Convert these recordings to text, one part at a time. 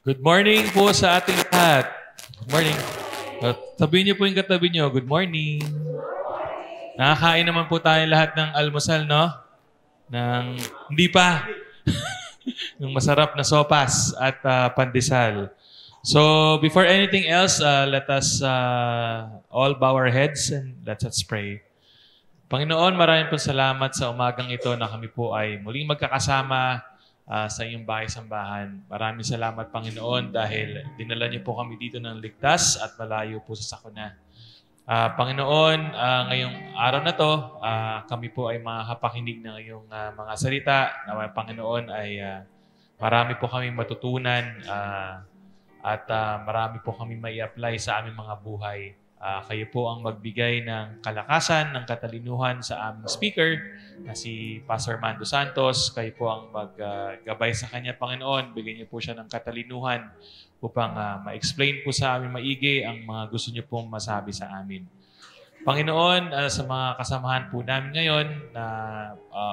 Good morning po sa ating lahat. Good morning. Sabihin niyo po yung katabi niyo, good morning. Nakakain naman po tayo lahat ng almusal, no? Hindi pa. Ng masarap na sopas at pandesal. So, before anything else, let us all bow our heads and let us pray. Panginoon, maraming po salamat sa umagang ito na kami po ay muling magkakasama sa iyong bahay-sambahan. Maraming salamat, Panginoon, dahil dinala niyo po kami dito ng ligtas at malayo po sa sakuna. Panginoon, ngayong araw na to, kami po ay makapakinig ng iyong mga salita. Na Panginoon ay marami po kami matutunan at marami po kami may apply sa aming mga buhay. Kayo po ang magbigay ng kalakasan, ng katalinuhan sa aming speaker na si Pastor Mando Santos. Kayo po ang maggabay sa kanya, Panginoon. Bigyan niyo po siya ng katalinuhan upang ma-explain po sa amin maigi ang mga gusto niyo pong masabi sa amin. Panginoon, sa mga kasamahan po namin ngayon na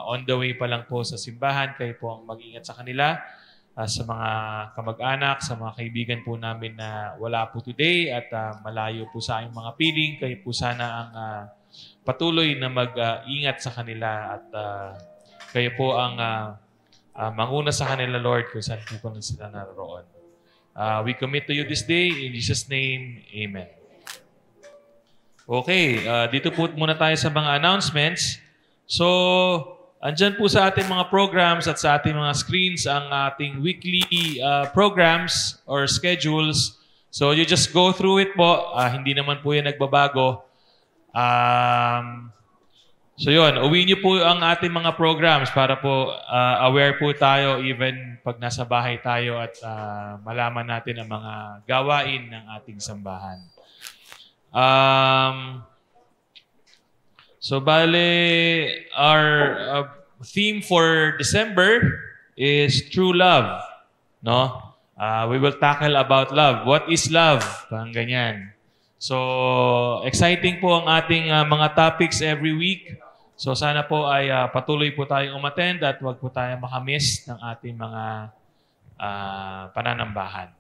on the way pa lang po sa simbahan, kayo po ang mag-ingat sa kanila. Sa mga kamag-anak, sa mga kaibigan po namin na wala po today at malayo po sa aming mga piling, kayo po sana ang patuloy na mag-ingat sa kanila at kayo po ang manguna sa kanila, Lord, kung saan po sila naroon. We commit to you this day. In Jesus' name, Amen. Okay, dito po muna tayo sa mga announcements. So, andyan po sa ating mga programs at sa ating mga screens ang ating weekly programs or schedules. So you just go through it po. Hindi naman po yan nagbabago. So yun, uwi niyo po ang ating mga programs para po aware po tayo even pag nasa bahay tayo at malaman natin ang mga gawain ng ating sambahan. So, bale, our theme for December is true love. No? We will tackle about love. What is love? Parang ganyan. So, exciting po ang ating mga topics every week. So, sana po ay patuloy po tayong umattend at wag po tayong makamiss ng ating mga pananambahan.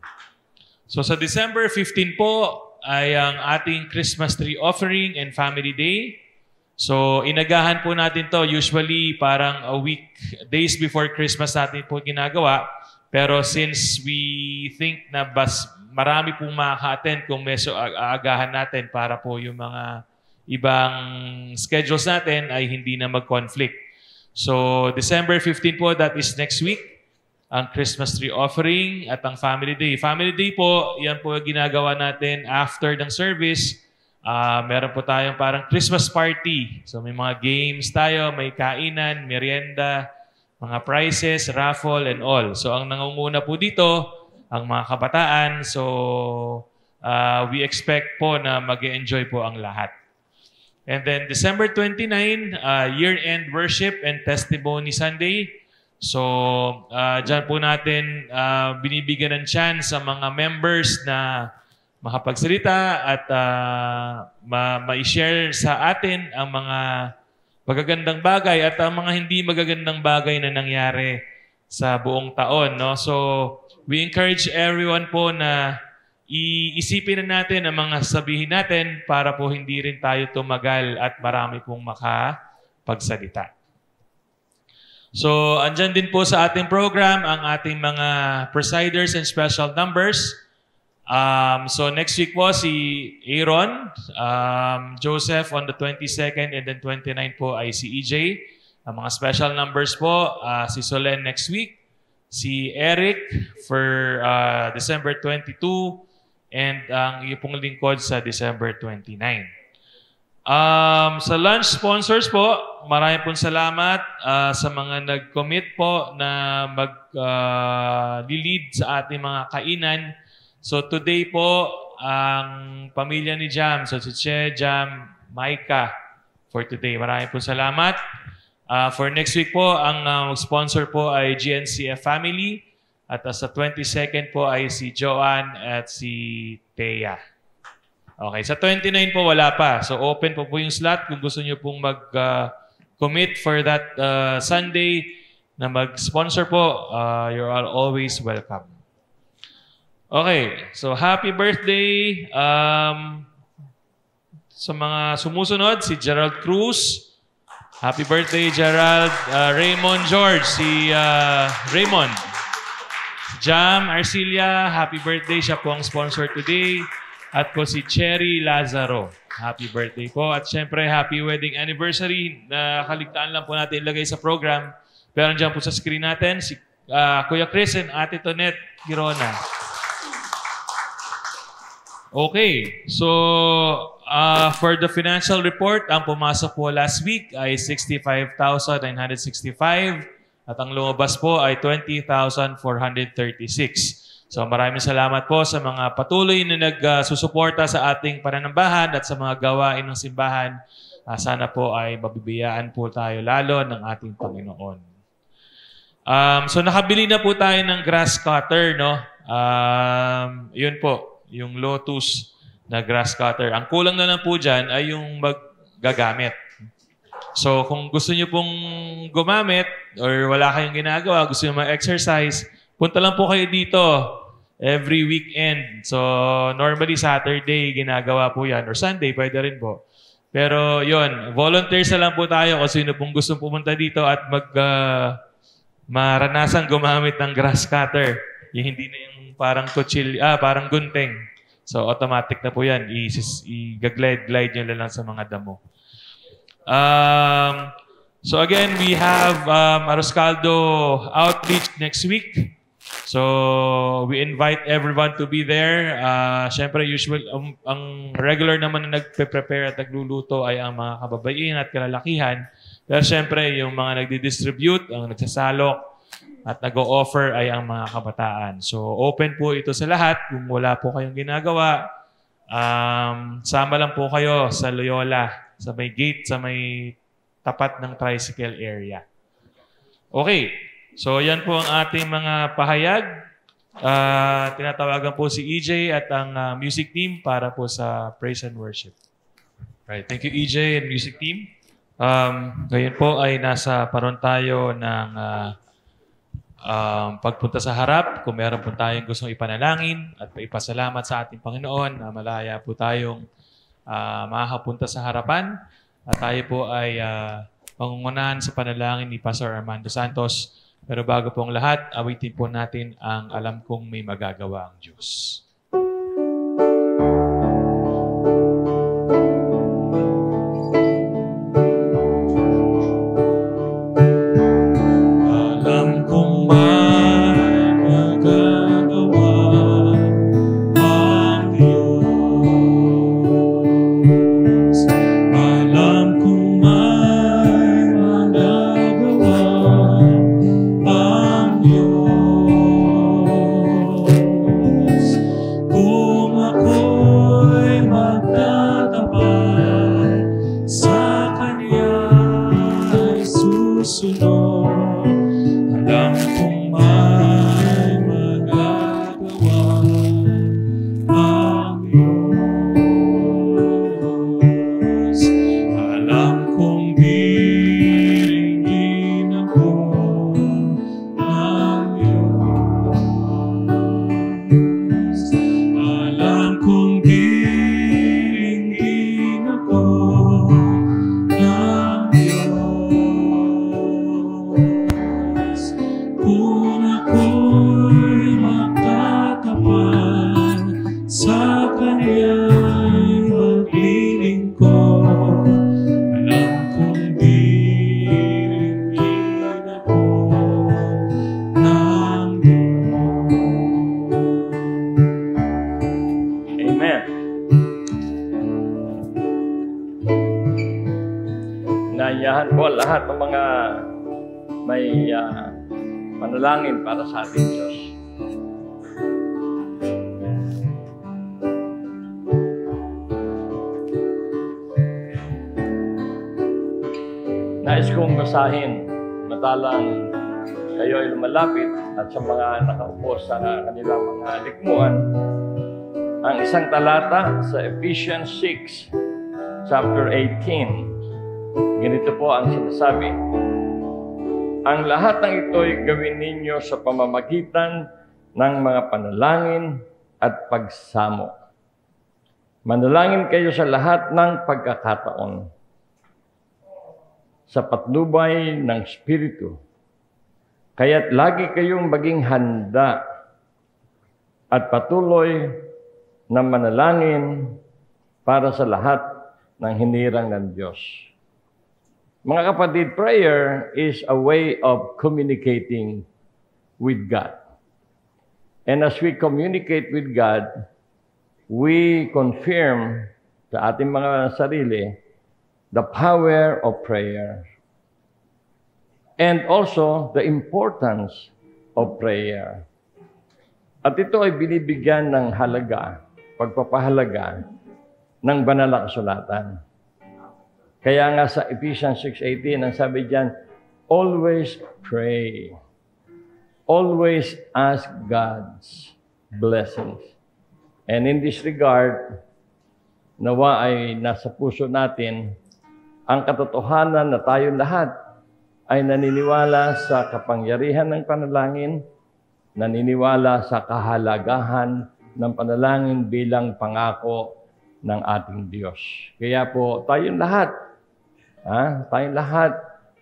So, sa December 15 po ay ang ating Christmas tree offering and family day. So, inagahan po natin to. Usually, parang a week, days before Christmas natin po ginagawa. Pero since we think na marami pong makaka-attend kung medyo aagahan natin para po yung mga ibang schedules natin ay hindi na mag-conflict. So, December 15 po, that is next week, ang Christmas tree offering at ang family day. Family day po, yan po ginagawa natin after ng service. Meron po tayong parang Christmas party. So may mga games tayo, may kainan, merienda, mga prizes, raffle, and all. So ang nangunguna po dito, ang mga kabataan. So we expect po na mag-enjoy po ang lahat. And then December 29, year-end worship and testimony Sunday. So dyan po natin binibigyan ng chance sa mga members na makapagsalita at ma-share sa atin ang mga magagandang bagay at ang mga hindi magagandang bagay na nangyari sa buong taon. No? So, we encourage everyone po na iisipin na natin ang mga sabihin natin para po hindi rin tayo tumagal at marami pong makapagsalita. So, andyan din po sa ating program ang ating mga presiders and special numbers. So next week po si Aaron, Joseph on the 22nd and then 29 po ay si EJ. Ang mga special numbers po, si Solen next week, si Eric for December 22 and ang iyong pong lingkod sa December 29. Sa lunch sponsors po, maraming pong salamat sa mga nag-commit po na mag-lead sa ating mga kainan. So today po, ang pamilya ni Jam, so si Che, Jam, Maika, for today. Maraming po salamat. For next week po, ang sponsor po ay GNCF Family. At sa 22nd po ay si Joanne at si Thea. Okay, sa 29 po wala pa. So open po yung slot kung gusto nyo pong mag-commit for that Sunday na mag-sponsor po. You're all always welcome. Okay, so happy birthday sa mga sumusunod, si Gerald Cruz. Happy birthday, Gerald. Raymond George, si Raymond. Jam Arcilia, happy birthday. Siya po ang sponsor today. At po si Cherry Lazaro. Happy birthday po. At syempre, happy wedding anniversary. Nakaligtaan lang po natin ilagay sa program. Pero nandiyan po sa screen natin, si Kuya Chris and Ate Tonette Girona. Okay, so for the financial report, ang pumasok po last week ay 65,965 at ang lumabas po ay 20,436. So maraming salamat po sa mga patuloy na nagsusuporta sa ating pananambahan at sa mga gawain ng simbahan. Sana po ay mabibiyaan po tayo lalo ng ating Panginoon. So nakabili na po tayo ng grass cutter, no? Yun po. Yung Lotus na grass cutter. Ang kulang na lang po dyan ay yung maggagamit. So, kung gusto nyo pong gumamit or wala kayong ginagawa, gusto nyo mag-exercise, punta lang po kayo dito every weekend. So, normally Saturday ginagawa po yan or Sunday, pwede rin po. Pero yun, volunteers na lang po tayo kung sino pong gusto pumunta dito at maranasang gumamit ng grass cutter. Yung hindi na yung parang parang gunting. So, automatic na po yan. I-glide nyo lang sa mga damo. So, again, we have Aroscaldo outreach next week. So, we invite everyone to be there. Siyempre, usual, ang regular naman na nagpe-prepare at nagluluto ay ang mga kababaihan at kalalakihan. Pero siyempre, yung mga nagdi-distribute, ang nagsasalok, at nag-o-offer ay ang mga kabataan. So, open po ito sa lahat. Kung wala po kayong ginagawa, sama lang po kayo sa Loyola, sa may gate, sa may tapat ng tricycle area. Okay. So, yan po ang ating mga pahayag. Tinatawagan po si EJ at ang music team para po sa praise and worship. Right. Thank you, EJ and music team. Ngayon po ay nasa paron tayo ng pagpunta sa harap, kung meron po tayong gustong ipanalangin at ipasalamat sa ating Panginoon na malaya po tayong makakapunta sa harapan at tayo po ay pangungunahan sa panalangin ni Pastor Armando Santos. Pero bago po ang lahat, awitin po natin ang Alam Kong May Magagawa ang Diyos. Inaanyahan po lahat ng mga may manalangin para sa ating Diyos. Nais kong basahin matalang kayo ay lumalapit at sa mga nakaupo sa kanilang mga likmuan ang isang talata sa Ephesians 6, chapter 18. Ganito po ang sinasabi. Ang lahat ng ito'y gawin ninyo sa pamamagitan ng mga panalangin at pagsamo. Manalangin kayo sa lahat ng pagkakataon. Sa patnubay ng Espiritu. Kaya't lagi kayong maging handa at patuloy na manalangin para sa lahat ng hinirang ng Diyos. Mga kapatid, prayer is a way of communicating with God. And as we communicate with God, we confirm sa ating mga sarili the power of prayer. And also the importance of prayer. At ito ay binibigyan ng halaga, pagpapahalaga ng banal na kasulatan. Kaya nga sa Ephesians 6:18, ang sabi diyan, always pray. Always ask God's blessings. And in this regard, nawa ay nasa puso natin ang katotohanan na tayo lahat ay naniniwala sa kapangyarihan ng panalangin, naniniwala sa kahalagahan ng panalangin bilang pangako ng ating Diyos. Kaya po, tayong lahat,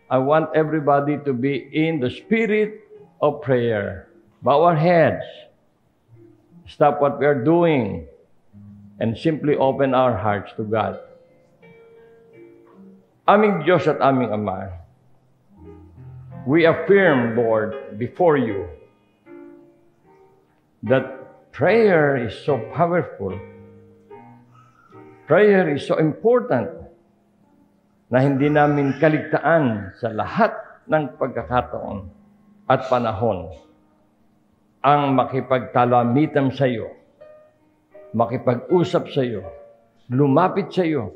I want everybody to be in the spirit of prayer. Bow our heads. Stop what we are doing and simply open our hearts to God. Aming Diyos at aming Ama, we affirm, Lord, before you that prayer is so powerful. Prayer is so important na hindi namin kaligtaan sa lahat ng pagkakataon at panahon ang makipagtalamitan sa iyo, makipag-usap sa iyo, lumapit sa iyo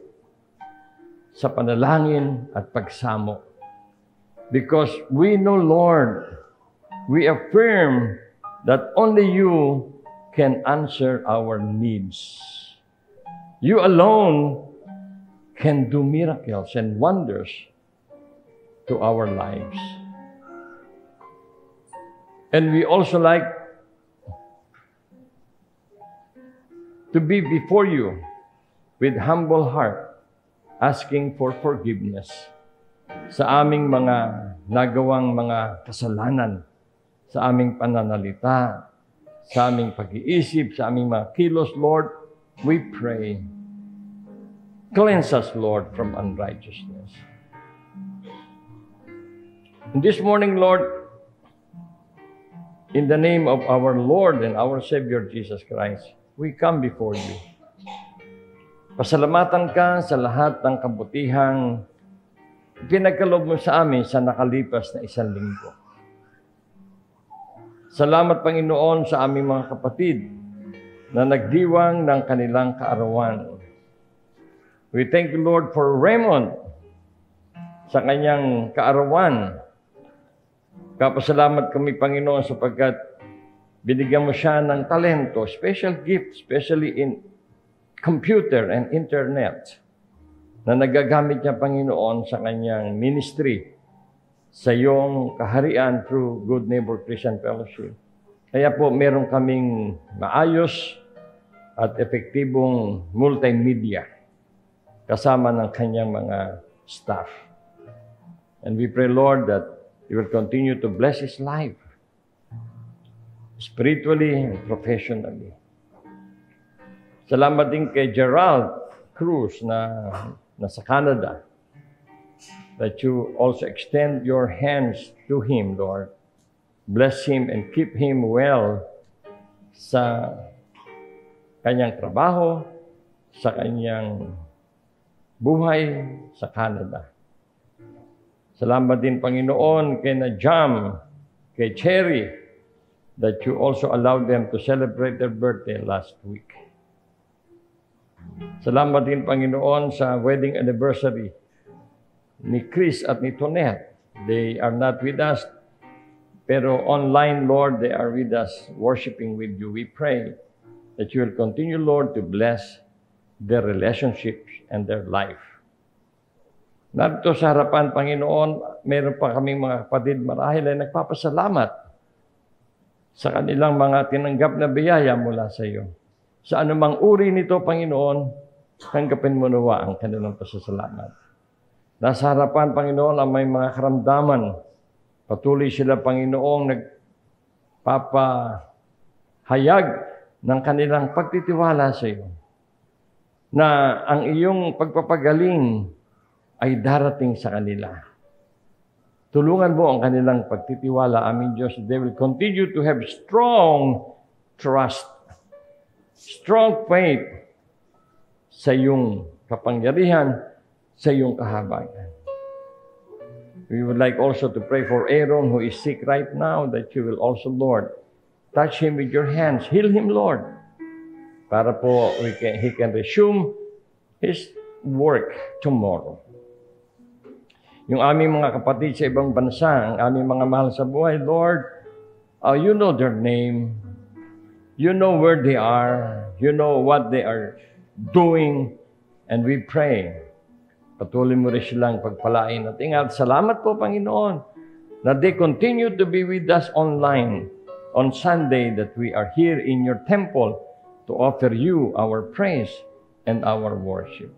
sa panalangin at pagsamo. Because we know, Lord, we affirm that only you can answer our needs. You alone can do miracles and wonders to our lives. And we also like to be before you with humble heart, asking for forgiveness sa aming mga nagawang mga kasalanan, sa aming pananalita, sa aming pag-iisip, sa aming mga kilos, Lord, we pray. Cleanse us, Lord, from unrighteousness. And this morning, Lord, in the name of our Lord and our Savior, Jesus Christ, we come before you. Pasalamatan ka sa lahat ng kabutihang pinagkaloob mo sa amin sa nakalipas na 1 linggo. Salamat, Panginoon, sa aming mga kapatid na nagdiwang ng kanilang kaarawan. We thank you, Lord, for Raymond sa kanyang kaarawan. Kapasalamat kami, Panginoon, sapagkat binigyan mo siya ng talento, special gift, especially in computer and internet, na nagagamit niya, Panginoon, sa kanyang ministry sa iyong kaharian through Good Neighbor Christian Fellowship. Kaya po, meron kaming maayos at epektibong multimedia kasama ng kanyang mga staff. And we pray, Lord, that you will continue to bless his life, spiritually and professionally. Salamat din kay Gerald Cruz na nasa Canada, that you also extend your hands to him, Lord. Bless him and keep him well sa kanyang trabaho, sa kanyang buhay sa Canada. Salamat din, Panginoon, kay Najam, kay Cherry, that you also allowed them to celebrate their birthday last week. Salamat din, Panginoon, sa wedding anniversary ni Chris at ni Tonette. They are not with us, pero online, Lord, they are with us, worshiping with you. We pray that you will continue, Lord, to bless their relationships and their life. Narito sa harapan, Panginoon, meron pa kaming mga kapatid marahil ay nagpapasalamat sa kanilang mga tinanggap na biyaya mula sa iyo. Sa anumang uri nito, Panginoon, tanggapin mo nawa ang kanilang pasasalamat. Nasa harapan, Panginoon, ang may mga karamdaman. Patuloy sila, Panginoong, nagpapahayag ng kanilang pagtitiwala sa iyo, na ang iyong pagpapagaling ay darating sa kanila. Tulungan mo ang kanilang pagtitiwala, aming Diyos. They will continue to have strong trust, strong faith sa iyong kapangyarihan, sa iyong kahabagan. We would like also to pray for Aaron who is sick right now, that you will also, Lord, touch him with your hands. Heal him, Lord, para po he can resume his work tomorrow. Yung aming mga kapatid sa ibang bansa, ang aming mga mahal sa buhay, Lord, you know their name. You know where they are. You know what they are doing. And we pray, patuloy mo rin silang pagpalain at ingat. Salamat po, Panginoon, na they continue to be with us online on Sunday, that we are here in your temple to offer you our praise and our worship.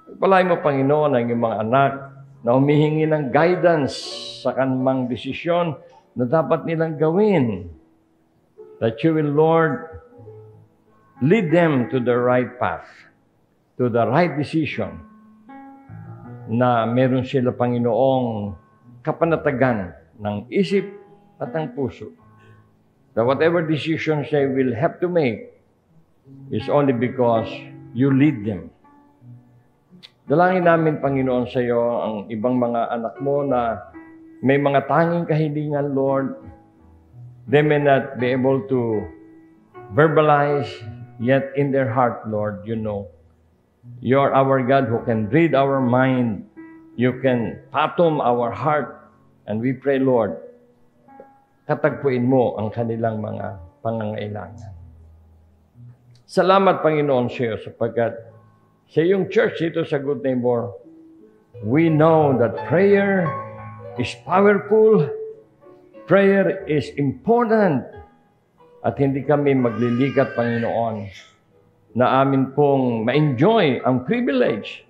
Pagpalain mo, Panginoon, ang iyong mga anak na humihingi ng guidance sa kanmang desisyon na dapat nilang gawin. That you will, Lord, lead them to the right path, to the right decision, na meron sila, Panginoong, kapanatagan ng isip at ng puso. That whatever decisions they will have to make is only because you lead them. Dalangin namin, Panginoon, sa iyo ang ibang mga anak mo na may mga tanging kahilingan, Lord. They may not be able to verbalize, yet in their heart, Lord, you know. You are our God who can read our mind. You can fathom our heart. And we pray, Lord, katagpuin mo ang kanilang mga pangangailangan. Salamat, Panginoon, sa iyo sapagkat sa iyong church dito sa Good Neighbor, we know that prayer is powerful, prayer is important, at hindi kami maglilikat, Panginoon, na amin pong ma-enjoy ang privilege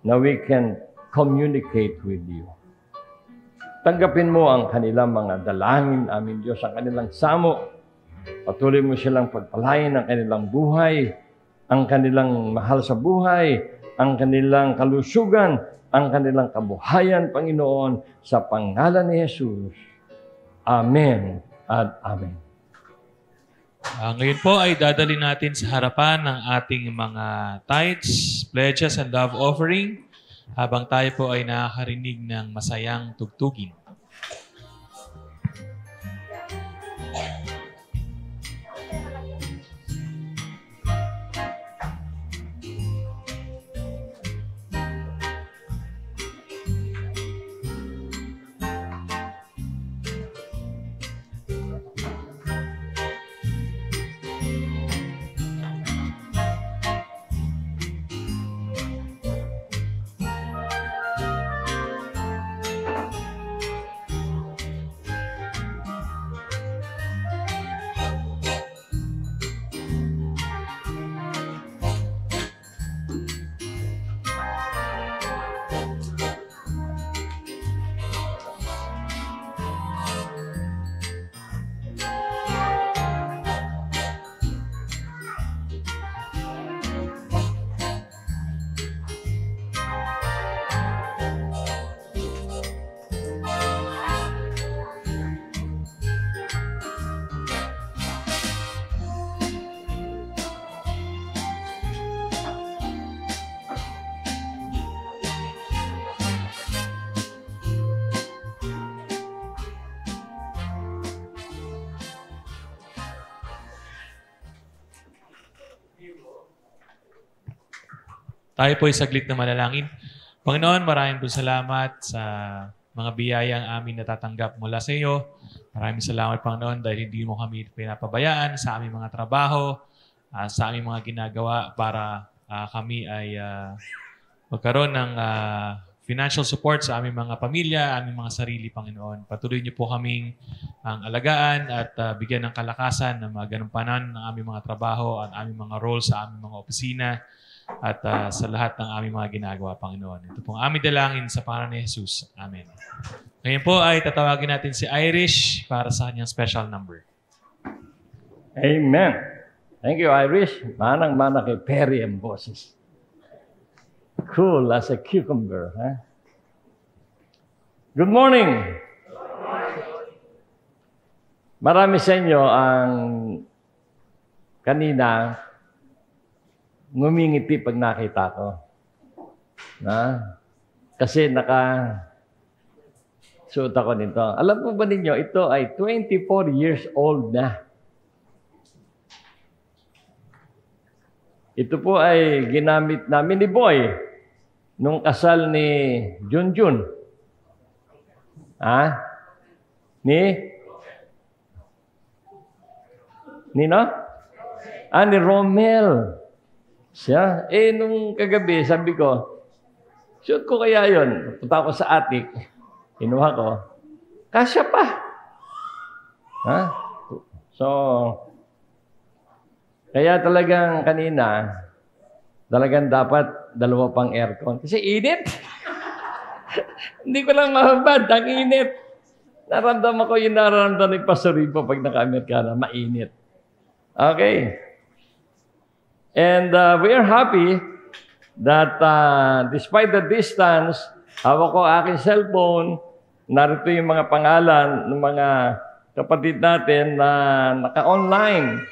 na we can communicate with you. Tanggapin mo ang kanilang mga dalangin, amin Diyos, ang kanilang samo. Patuloy mo silang pagpalain ang kanilang buhay, ang kanilang mahal sa buhay, ang kanilang kalusugan, ang kanilang kabuhayan, Panginoon, sa pangalan ni Jesus. Amen at amen. Ngayon po ay dadali natin sa harapan ng ating mga tithes, pledges, and love offering habang tayo po ay nakakarinig ng masayang tugtugin. Tayo po ay saglit na manalangin. Panginoon, maraming po salamat sa mga biyayang amin natatanggap mula sa iyo. Maraming salamat, Panginoon, dahil hindi mo kami pinapabayaan sa aming mga trabaho, sa aming mga ginagawa para kami ay magkaroon ng financial support sa aming mga pamilya, aming mga sarili, Panginoon. Patuloy niyo po kaming ang alagaan at bigyan ng kalakasan na maganumpanan ng aming mga trabaho at aming mga role sa aming mga opisina at sa lahat ng aming mga ginagawa, Panginoon. Ito pong aming dalangin sa pangalan ni Jesus. Amen. Ngayon po ay tatawagin natin si Irish para sa kanyang special number. Amen. Thank you, Irish. Manang-mana kay Perry ang boses. Cool as a cucumber. Huh? Good morning. Marami sa inyo ang kanina ngumingiti pag nakita ko. Kasi suot ako nito. Alam po ba ninyo, ito ay 24 years old na. Ito po ay ginamit namin ni Boy nung kasal ni Junjun. Nino? Ni Romel. Siya. Nung kagabi, sabi ko, shoot ko kaya yun. Punta ako sa attic. Kinuha ko. Kasya pa. So, kaya talagang kanina, talagang dapat dalawa pang aircon. Kasi init. Hindi ko lang mahabad. Ang init. Naramdaman ko yung nararamdaman ng Pastor Rico pag naka-Amerikana. Mainit. Okay. And we are happy that despite the distance, hawak ko aking cellphone, narito yung mga pangalan ng mga kapatid natin na naka-online.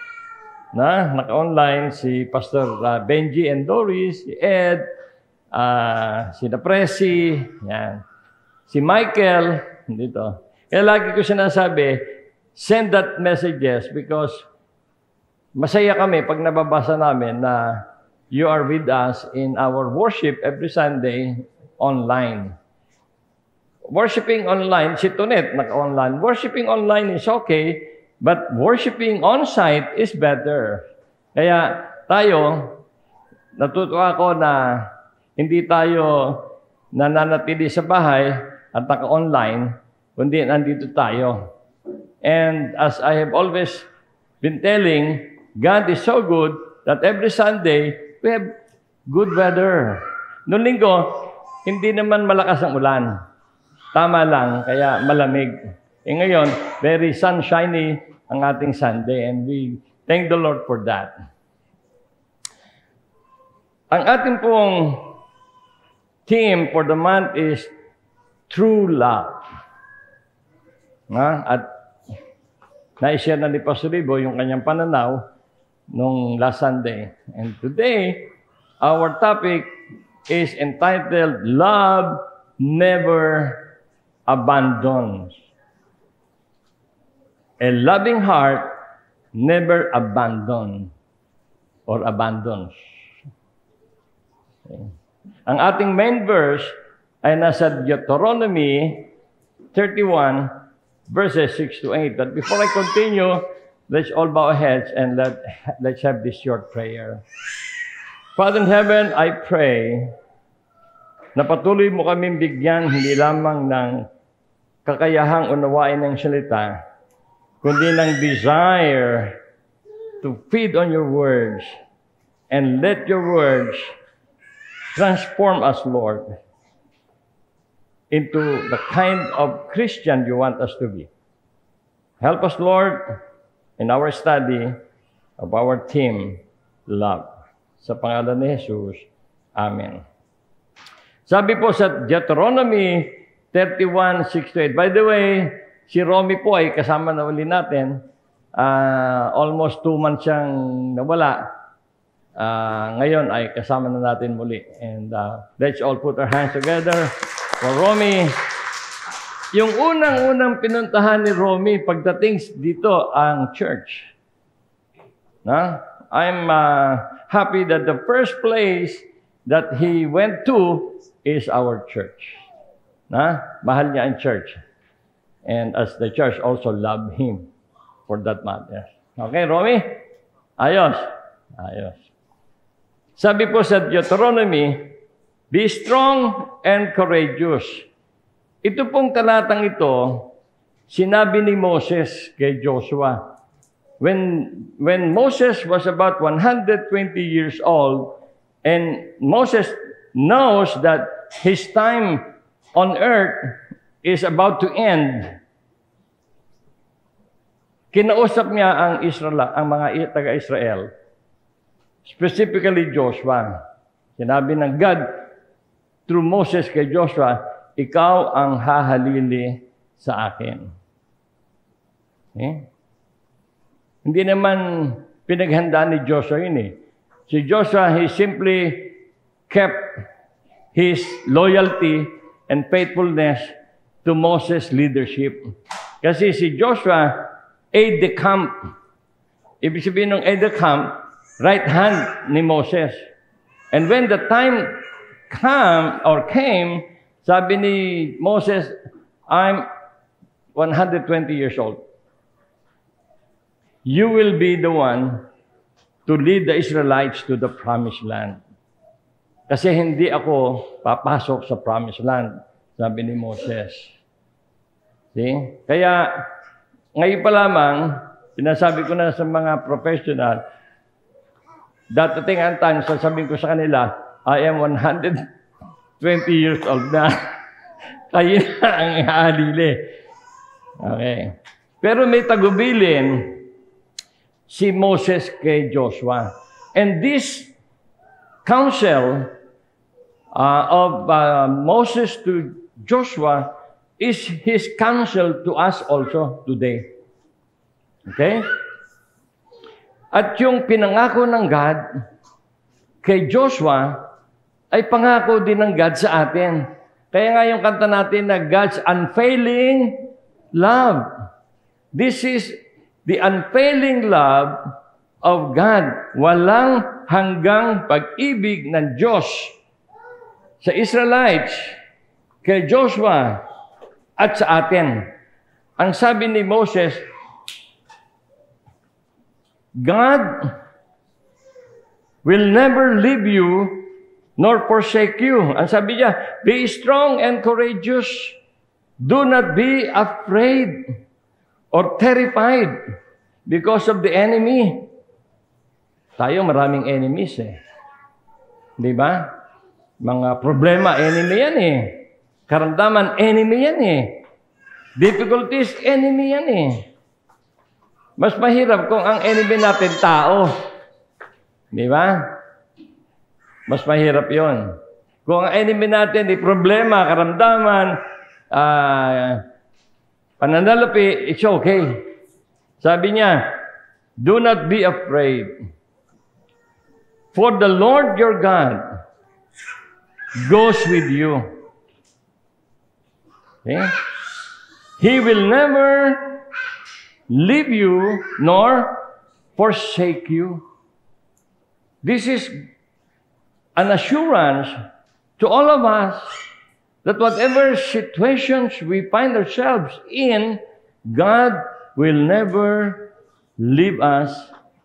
Naka-online si Pastor Benji and Doris, si Ed, si Napresi, yan. Si Michael, dito. Kaya lagi ko sinasabi, send that messages because masaya kami pag nababasa namin na you are with us in our worship every Sunday online. Worshiping online, si Tonet naka-online. Worshiping online is okay, but worshiping on-site is better. Kaya tayo, natutuwa ako na hindi tayo nananatili sa bahay at naka-online, kundi nandito tayo. And as I have always been telling, God is so good that every Sunday, we have good weather. Noong linggo, hindi naman malakas ang ulan. Tama lang, kaya malamig. Ngayon, very sunshiny ang ating Sunday, and we thank the Lord for that. Ang ating pong theme for the month is True Love. At na-share na ni Pastor Rico yung kanyang pananaw nung last Sunday. And today, our topic is entitled, Love Never Abandons. A loving heart never abandons. Okay. Ang ating main verse ay nasa Deuteronomy 31, verses 6 to 8. But before I continue, let's all bow our heads and let's have this short prayer. Father in heaven, I pray na patuloy mo kaming bigyan hindi lamang ng kakayahang unawain ng salita, kundi ng desire to feed on your words and let your words transform us, Lord, into the kind of Christian you want us to be. Help us, Lord, in our study of our theme, Love. Sa pangalan ni Jesus, Amen. Sabi po sa Deuteronomy 31:6-8. By the way, si Romy po ay kasama na uli natin. Almost 2 months siyang nawala. Ngayon ay kasama na natin muli. And let's all put our hands together for Romy. Yung unang-unang pinuntahan ni Romy pagdating dito ang church. I'm happy that the first place that he went to is our church. Mahal niya ang church. And as the church also love him for that matter. Okay, Romy? Ayos. Sabi po sa Deuteronomy Be strong and courageous. Ito pong talatang ito, sinabi ni Moses kay Joshua. When Moses was about 120 years old, and Moses knows that his time on earth is about to end, kinausap niya ang mga taga-Israel, specifically Joshua. Sinabi ng God through Moses kay Joshua, ikaw ang hahalili sa akin. Hindi naman pinaghandaan ni Joshua yun eh. Si Joshua, he simply kept his loyalty and faithfulness to Moses' leadership. Kasi si Joshua, aide de camp. Ibig sabihin ng aide de camp, right hand ni Moses. And when the time came, sabi ni Moses, I'm 120 years old. You will be the one to lead the Israelites to the promised land. Kasi hindi ako papasok sa promised land, sabi ni Moses. See? Kaya, ngayon pa lamang, sinasabi ko na sa mga professional, datating ang time, sasabihin ko sa kanila, I am 120 years old na. Kayo na ang ihalili. Okay. Pero may tagubilin si Moses kay Joshua. And this counsel of Moses to Joshua is his counsel to us also today. Okay? At yung pinangako ng God kay Joshua ay pangako din ng God sa atin. Kaya nga yung kanta natin na God's unfailing love. This is the unfailing love of God. Walang hanggang pag-ibig ng Diyos sa Israelites, kay Joshua, at sa atin. Ang sabi ni Moses, God will never leave you nor forsake you. Ang sabi niya, be strong and courageous. Do not be afraid or terrified because of the enemy. Tayo maraming enemies eh. Di ba? Mga problema, enemy yan eh. Karamdaman, enemy yan eh. Difficulties, enemy yan eh. Mas mahirap kung ang enemy natin tao. Di ba? Mas mahirap yon. Kung ang enemy natin di problema, karamdaman, pananalapi, it's okay. Sabi niya, do not be afraid. For the Lord your God goes with you. Okay? He will never leave you nor forsake you. This is an assurance to all of us that whatever situations we find ourselves in, God will never leave us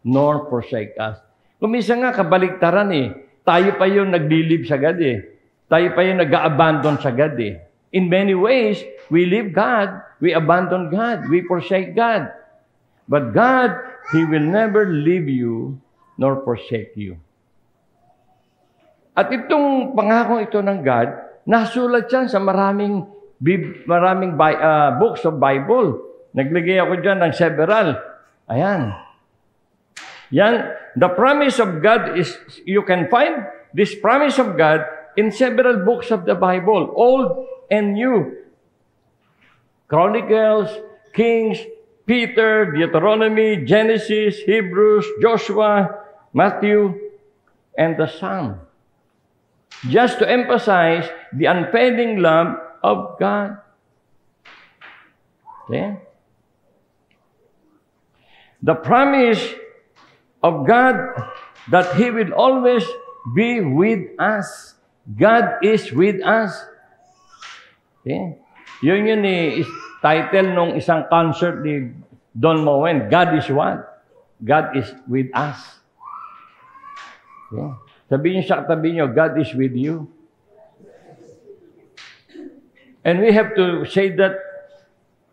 nor forsake us. Kumisa nga, kabaliktaran eh. Tayo pa yung naglilib sa God eh. Tayo pa yung nag-abandon sa God eh. In many ways, we leave God, we abandon God, we forsake God. But God, He will never leave you nor forsake you. At itong pangako ito ng God, nasulat yan sa maraming books of Bible. Naglagay ako dyan ng several. Ayan. Yan, the promise of God is, you can find this promise of God in several books of the Bible, Old and New. Chronicles, Kings, Peter, Deuteronomy, Genesis, Hebrews, Joshua, Matthew, and the Psalm. Just to emphasize the unfailing love of God. Okay? The promise of God that He will always be with us. God is with us. Okay? Yun title nung isang concert ni Don Moen. God is what? God is with us. Okay? Sabihin niyo sa katabi niyo, God is with you. And we have to say that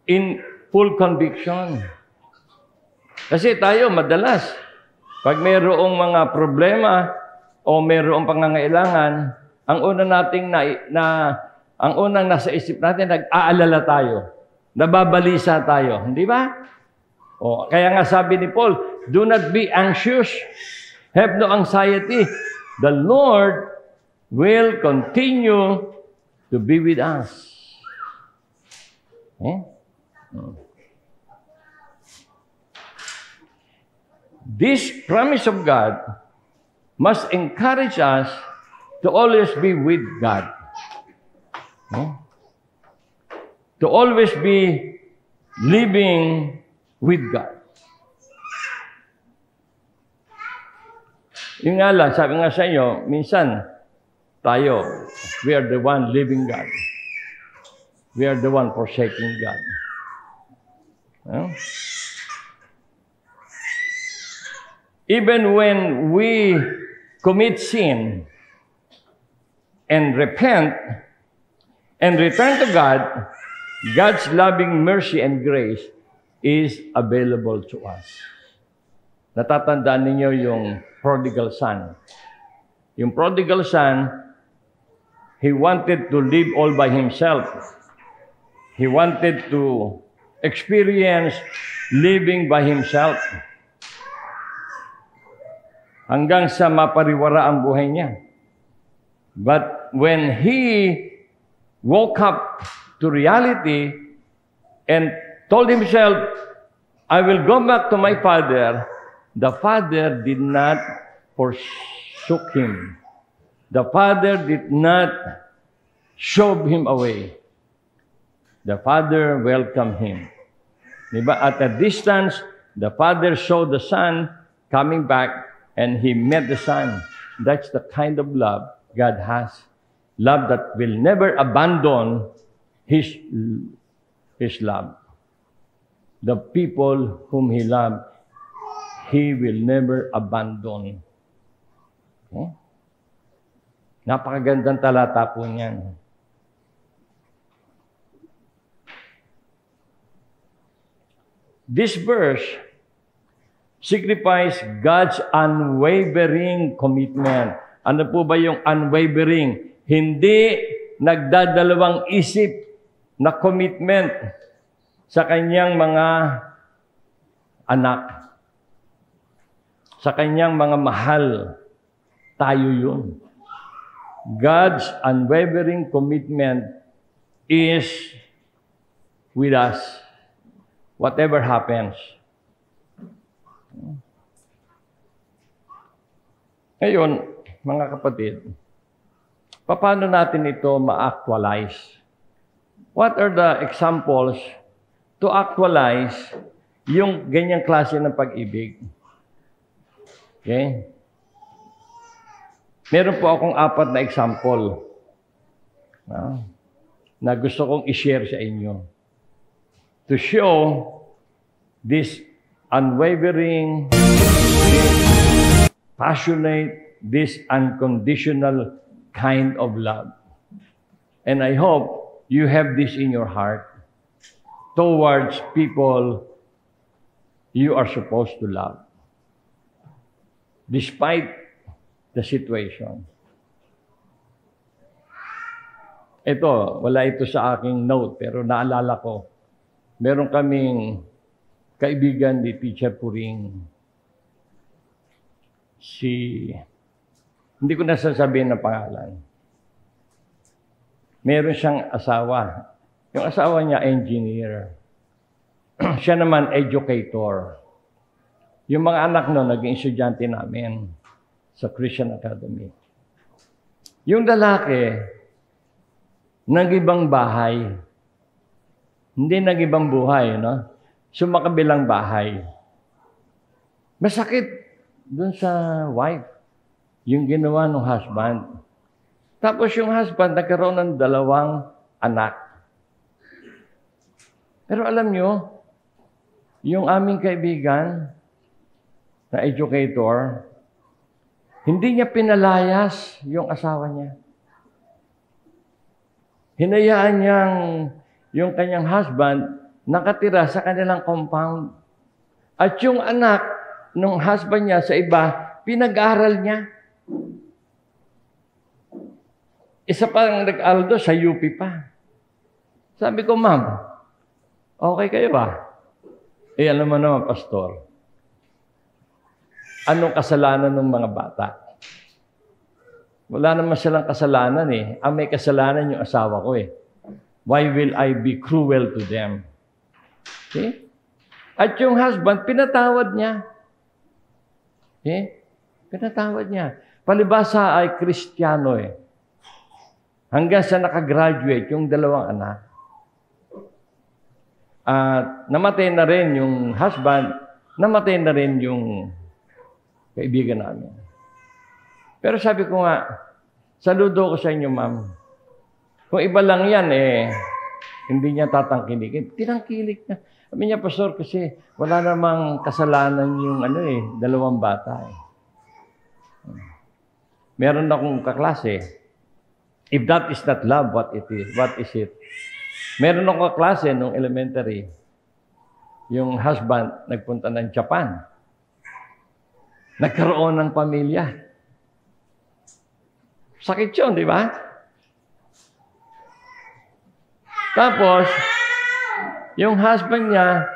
in full conviction. Kasi tayo madalas, pag mayroong mga problema o mayroong pangangailangan, ang unang nasa isip natin, nag-aalala tayo, nababalisa tayo, hindi ba? O, kaya nga sabi ni Paul, do not be anxious, have no anxiety. The Lord will continue to be with us. This promise of God must encourage us to always be with God. To always be living with God. Yung nga lang, sabi nga sa inyo, minsan, tayo, we are the one living God. We are the one forsaking God. Even when we commit sin and repent and return to God, God's loving mercy and grace is available to us. Natatandaan ninyo yung prodigal son. Yung prodigal son, he wanted to live all by himself. He wanted to experience living by himself. Hanggang sa mapariwara ang buhay niya. But when he woke up to reality and told himself, I will go back to my father, the father did not forsook him. The father did not shove him away. The father welcomed him. Diba? At a distance, the father saw the son coming back and he met the son. That's the kind of love God has. Love that will never abandon His love. The people whom He loved, He will never abandon. Okay? Napakagandang talata po niyan. This verse signifies God's unwavering commitment. Ano po ba yung unwavering? Hindi nagdadalawang isip na commitment sa kanyang mga anak. Sa kanyang mga mahal. Tayo yun. God's unwavering commitment is with us. Whatever happens. Ngayon, mga kapatid, paano natin ito ma-actualize? What are the examples to actualize yung ganyang klase ng pag-ibig? Okay? Meron po akong 4 na example na gusto kong i-share sa inyo to show this unwavering, this passionate, this unconditional kind of love. And I hope you have this in your heart towards people you are supposed to love. Despite the situation. Ito, wala ito sa aking note, pero naalala ko, meron kaming kaibigan ni Teacher Puring. Hindi ko nasasabihin ng pangalan. Meron siyang asawa. Yung asawa niya, engineer. Siya naman, educator. Yung mga anak no, naging estudyante namin sa Christian Academy. Yung lalaki, nag-ibang bahay. Hindi nag-ibang buhay, no? Sumakabilang bahay. Masakit dun sa wife, yung ginawa ng husband. Tapos yung husband, nagkaroon ng 2 anak. Pero alam nyo, yung aming kaibigan na educator, hindi niya pinalayas yung asawa niya. Hinayaan niyang yung kanyang husband nakatira sa kanilang compound. At yung anak ng husband niya sa iba, pinag-aral niya. Isa pang nag-aral doon sa UP pa. Sabi ko, ma'am, okay kayo ba? Alam mo naman, pastor, anong kasalanan ng mga bata? Wala naman silang kasalanan eh. Ang may kasalanan yung asawa ko eh. Why will I be cruel to them? Okay? At yung husband, pinatawad niya. Okay? Pinatawad niya. Palibasa ay Kristiyano eh. Hanggang sa nakagraduate yung dalawang anak. At namatay na rin yung husband, namatay na rin yung kaibigan namin. Pero sabi ko nga, saludo ko sa inyo, ma'am. Kung iba lang yan, hindi niya tatangkilik. Tinangkilik niya. Sabi niya, pastor, kasi wala namang kasalanan yung dalawang bata. Meron akong kaklase. If that is not love, what is it? Meron akong kaklase nung elementary. Yung husband nagpunta ng Japan. Nagkaroon ng pamilya. Sakit yun, di ba? Tapos, yung husband niya,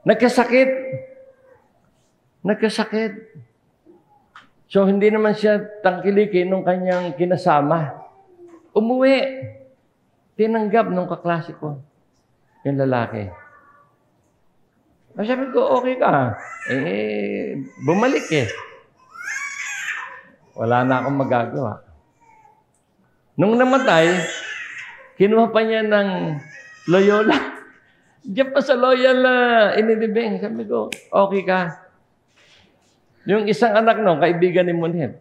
nagkasakit. So, hindi naman siya tangkilikin nung kanyang kinasama. Umuwi. Tinanggap nung kaklase ko, yung lalaki. Sabi ko, okay ka. Bumalik eh. Wala na akong magagawa. Nung namatay, kinuha pa niya ng Loyola. Diyan pa sa Loyola, inilibing. Sabi ko, okay ka. Yung isang anak no, kaibigan ni Munhit.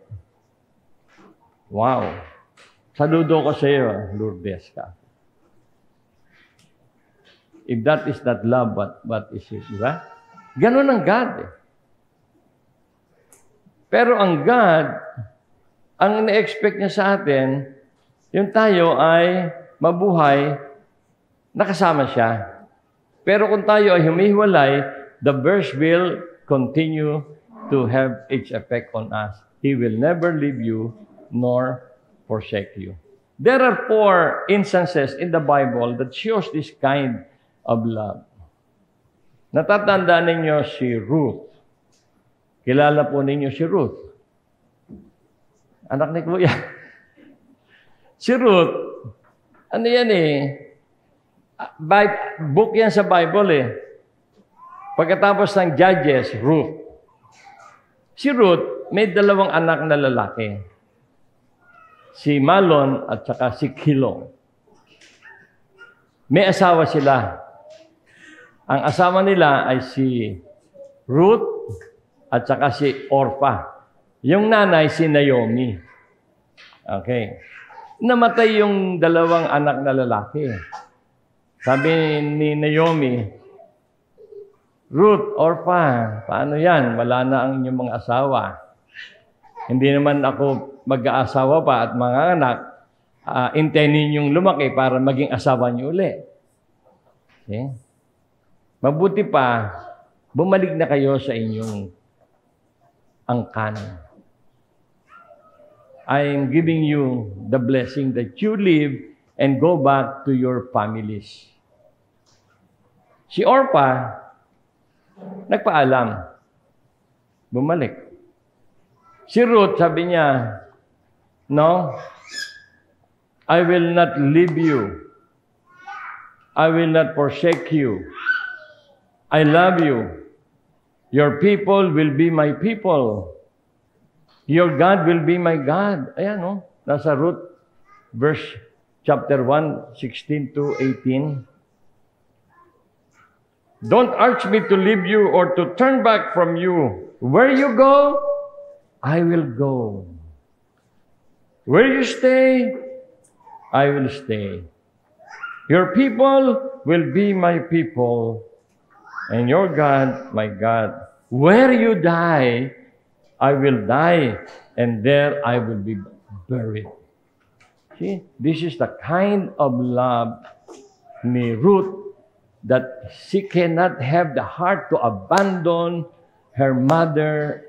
Wow. Saludo ko sa iyo, Lourdes ka. If that is not love, what is it? Diba? Ganun ang God eh. Pero ang God, ang na-expect niya sa atin, yung tayo ay mabuhay, nakasama siya. Pero kung tayo ay humihiwalay, the verse will continue to have its effect on us. He will never leave you nor forsake you. There are 4 instances in the Bible that shows this kind of love. Natatandaan ninyo si Ruth. Kilala po ninyo si Ruth. Anak ni Kuya. Si Ruth, ano yan book yan sa Bible eh. Pagkatapos ng Judges, Ruth. Si Ruth, may 2 anak na lalaki. Si Malon at saka si Kilong. May asawa sila. Ang asawa nila ay si Ruth at saka si Orpha. Yung nanay, si Naomi. Okay. Namatay yung 2 anak na lalaki. Sabi ni Naomi, Ruth, Orpha, paano yan? Wala na ang inyong mga asawa. Hindi naman ako mag-aasawa pa at mga anak, intendin yung lumaki para maging asawa niyo uli. Okay? Mabuti pa, bumalik na kayo sa inyong angkan. I am giving you the blessing that you live and go back to your families. Si Orpha, nagpaalam. Bumalik. Si Ruth, sabi niya, no, I will not leave you. I will not forsake you. I love you. Your people will be my people. Your God will be my God. Ayan, no? Nasa Ruth, verse chapter 1, 16 to 18. Don't urge me to leave you or to turn back from you. Where you go, I will go. Where you stay, I will stay. Your people will be my people, and your God, my God. Where you die, I will die, and there I will be buried. See, this is the kind of love ni Ruth that she cannot have the heart to abandon her mother-in-law,